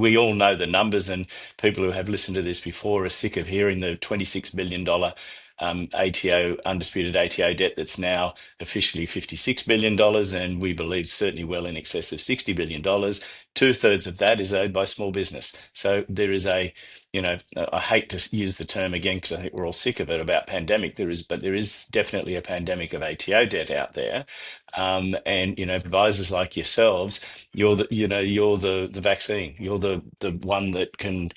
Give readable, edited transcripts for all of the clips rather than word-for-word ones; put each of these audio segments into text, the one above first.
we all know the numbers, and people who have listened to this before are sick of hearing the $26 billion ATO, undisputed ATO debt that's now officially $56 billion, and we believe certainly well in excess of $60 billion. Two-thirds of that is owed by small business. So there is a, I hate to use the term again because I think we're all sick of it about pandemic. But there is definitely a pandemic of ATO debt out there. And advisors like yourselves, you're the vaccine. You're the one that can,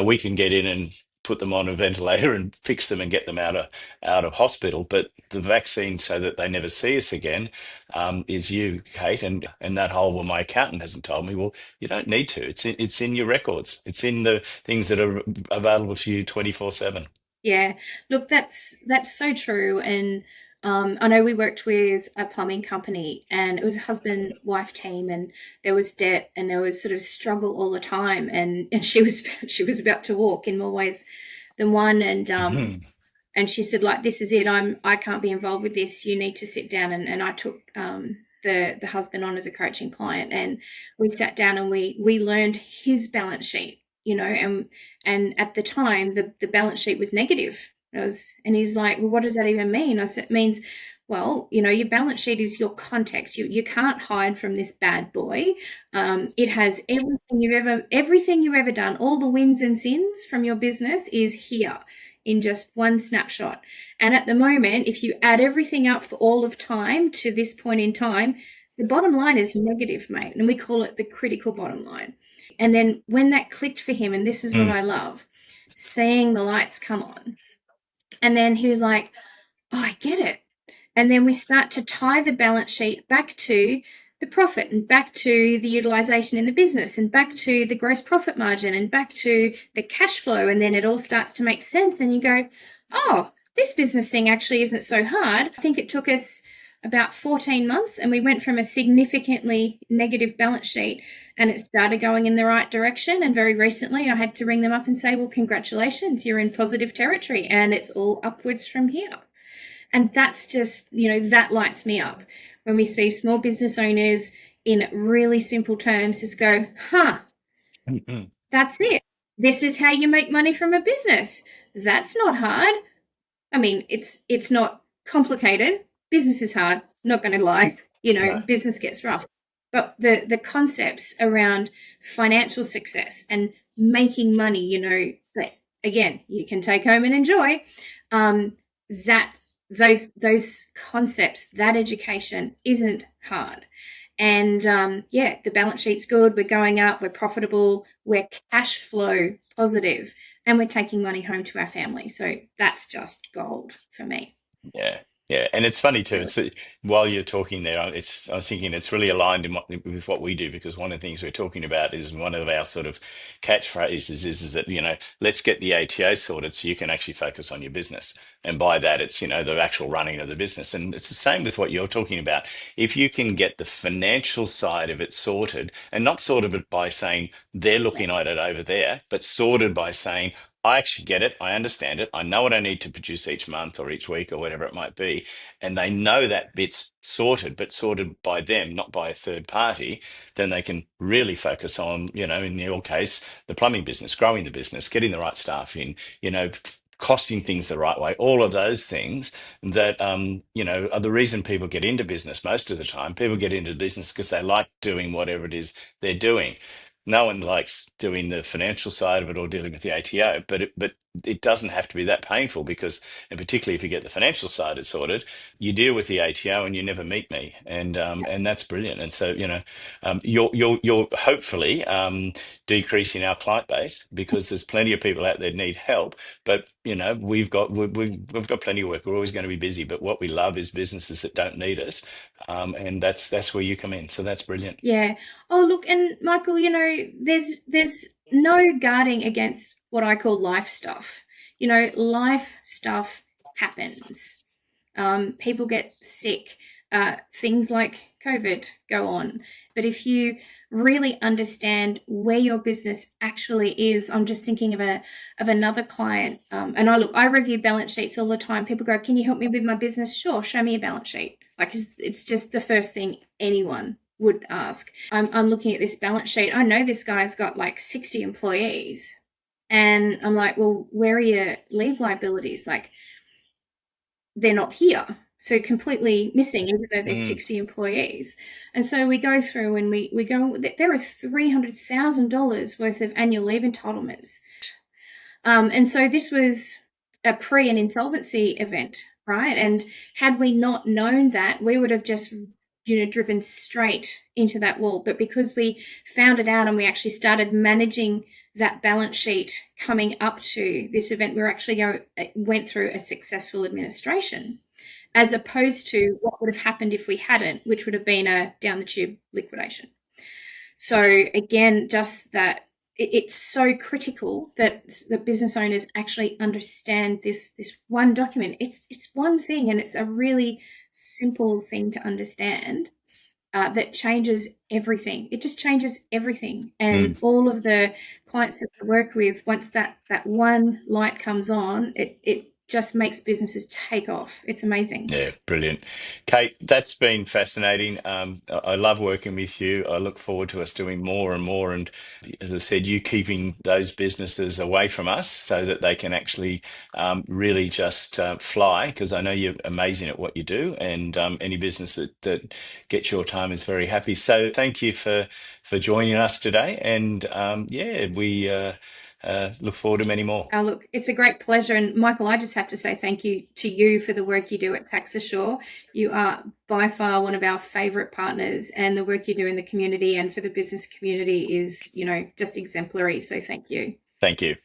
we can get in and put them on a ventilator and fix them and get them out of hospital. But the vaccine, so that they never see us again, is you, Kate. And that whole, well, my accountant hasn't told me. Well, you don't need to. It's in your records. It's in the things that are available to you 24/7. Yeah, look, that's so true. And I know we worked with a plumbing company, and it was a husband-wife team, and there was debt, and there was sort of struggle all the time. And she was she was about to walk in more ways than one, and she said, like, this is it. I can't be involved with this. You need to sit down. And I took the husband on as a coaching client, and we sat down and we learned his balance sheet, and at the time the balance sheet was negative. And he's like, well, what does that even mean? I said, it means, well, your balance sheet is your context. You can't hide from this bad boy. It has everything you've ever done, all the wins and sins from your business is here in just one snapshot. And at the moment, if you add everything up for all of time to this point in time, the bottom line is negative, mate. And we call it the critical bottom line. And then when that clicked for him, and this is what I love, seeing the lights come on. And then he was like, oh, I get it. And then we start to tie the balance sheet back to the profit, and back to the utilization in the business, and back to the gross profit margin, and back to the cash flow. And then it all starts to make sense. And you go, oh, this business thing actually isn't so hard. I think it took us about 14 months, and we went from a significantly negative balance sheet, and it started going in the right direction. And very recently I had to ring them up and say, well, congratulations, you're in positive territory, and it's all upwards from here. And that's just, that lights me up when we see small business owners in really simple terms just go, that's it. This is how you make money from a business. That's not hard. I mean, it's not complicated. Business is hard, not going to lie. No. Business gets rough. But the concepts around financial success and making money, that again, you can take home and enjoy, that those concepts, that education isn't hard. And the balance sheet's good. We're going up. We're profitable. We're cash flow positive, and we're taking money home to our family. So that's just gold for me. Yeah. Yeah, and it's funny too. Really. It's while you're talking there, I was thinking it's really aligned with what we do, because one of the things we're talking about is one of our sort of catchphrases is that let's get the ATO sorted so you can actually focus on your business, and by that it's the actual running of the business. And it's the same with what you're talking about. If you can get the financial side of it sorted, and not sorted it by saying they're looking at it over there, but sorted by saying, I actually get it. I understand it. I know what I need to produce each month or each week or whatever it might be. And they know that bit's sorted, but sorted by them, not by a third party. Then they can really focus on, in your case, the plumbing business, growing the business, getting the right staff in, costing things the right way, all of those things that, are the reason people get into business most of the time. People get into business because they like doing whatever it is they're doing. No one likes doing the financial side of it or dealing with the ATO, but it doesn't have to be that painful, because, and particularly if you get the financial side sorted, you deal with the ATO and you never meet me, and that's brilliant. And so you're hopefully decreasing our client base, because there's plenty of people out there that need help, but we've got plenty of work. We're always going to be busy, but what we love is businesses that don't need us, and that's where you come in. So that's brilliant. Yeah. Oh, look, and Michael, there's no guarding against what I call life stuff. Life stuff happens. People get sick. Things like COVID go on. But if you really understand where your business actually is, I'm just thinking of another client. And I review balance sheets all the time. People go, "Can you help me with my business?" Sure, show me a balance sheet. Like, it's just the first thing anyone would ask. I'm looking at this balance sheet. I know this guy's got like 60 employees. And I'm like, well, where are your leave liabilities? Like, they're not here. So completely missing, even though there's Mm. 60 employees. And so we go through and we go, there are $300,000 worth of annual leave entitlements. And so this was a pre and insolvency event, right? And had we not known that, we would have just driven straight into that wall. But because we found it out and we actually started managing that balance sheet coming up to this event, went through a successful administration, as opposed to what would have happened if we hadn't, which would have been a down the tube liquidation. So again, just that it's so critical that the business owners actually understand this one document. It's one thing, and it's a really simple thing to understand, that changes everything. It just changes everything. And Mm. all of the clients that I work with, once that one light comes on, it just makes businesses take off. It's amazing. Yeah, brilliant. Kate, that's been fascinating. I love working with you. I look forward to us doing more and more. And as I said, you keeping those businesses away from us so that they can actually really just fly, because I know you're amazing at what you do. And any business that gets your time is very happy. So thank you for joining us today. And yeah, we look forward to many more. Oh, look, it's a great pleasure. And Michael, I just have to say thank you to you for the work you do at Tax Assure. You are by far one of our favourite partners, and the work you do in the community and for the business community is, just exemplary. So thank you. Thank you.